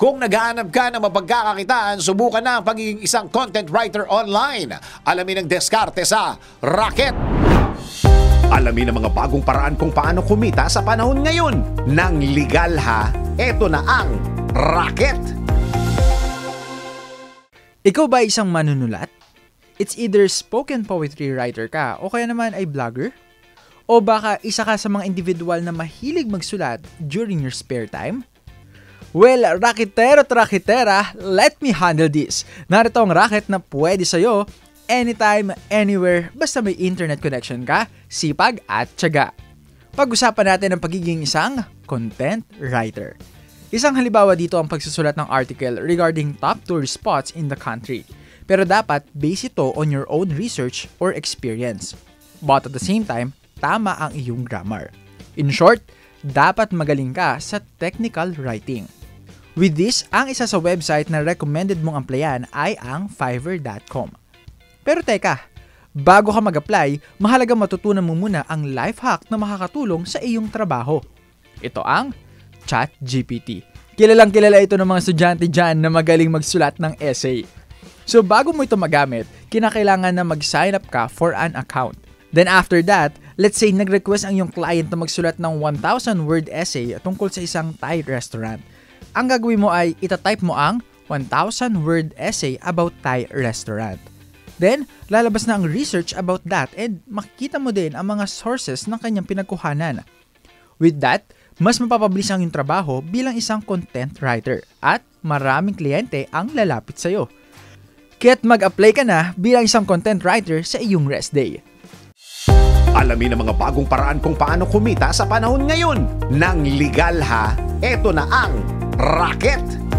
Kung naghahanap ka ng mapagkakakitaan, subukan na ang pagiging isang content writer online. Alamin ang diskarte sa Rocket. Alamin ang mga bagong paraan kung paano kumita sa panahon ngayon. Nang legal ha, eto na ang Rocket. Ikaw ba isang manunulat? It's either spoken poetry writer ka o kaya naman ay vlogger? O baka isa ka sa mga individual na mahilig magsulat during your spare time? Well, Rocketero at Rocketera, let me handle this. Narito ang Rocket na pwede sa'yo anytime, anywhere, basta may internet connection ka, sipag at tiyaga. Pag-usapan natin ang pagiging isang content writer. Isang halimbawa dito ang pagsusulat ng article regarding top tourist spots in the country. Pero dapat base ito on your own research or experience. But at the same time, tama ang iyong grammar. In short, dapat magaling ka sa technical writing. With this, ang isa sa website na recommended mong applyan ay ang Fiverr.com. Pero teka, bago ka mag-apply, mahalaga matutunan mo muna ang life hack na makakatulong sa iyong trabaho. Ito ang ChatGPT. Kilalang kilala ito ng mga estudyante dyan na magaling magsulat ng essay. So bago mo ito magamit, kinakailangan na mag-sign up ka for an account. Then after that, let's say nag-request ang iyong client na magsulat ng 1,000 word essay tungkol sa isang Thai restaurant. Ang gagawin mo ay itatype mo ang 1,000 word essay about Thai restaurant. Then, lalabas na ang research about that and makikita mo din ang mga sources ng kanyang pinagkuhanan. With that, mas mapapabilis ang iyong trabaho bilang isang content writer at maraming kliyente ang lalapit sa iyo. Kaya't mag-apply ka na bilang isang content writer sa iyong rest day. Alamin ang mga bagong paraan kung paano kumita sa panahon ngayon. Nang legal ha, eto na ang Rocket.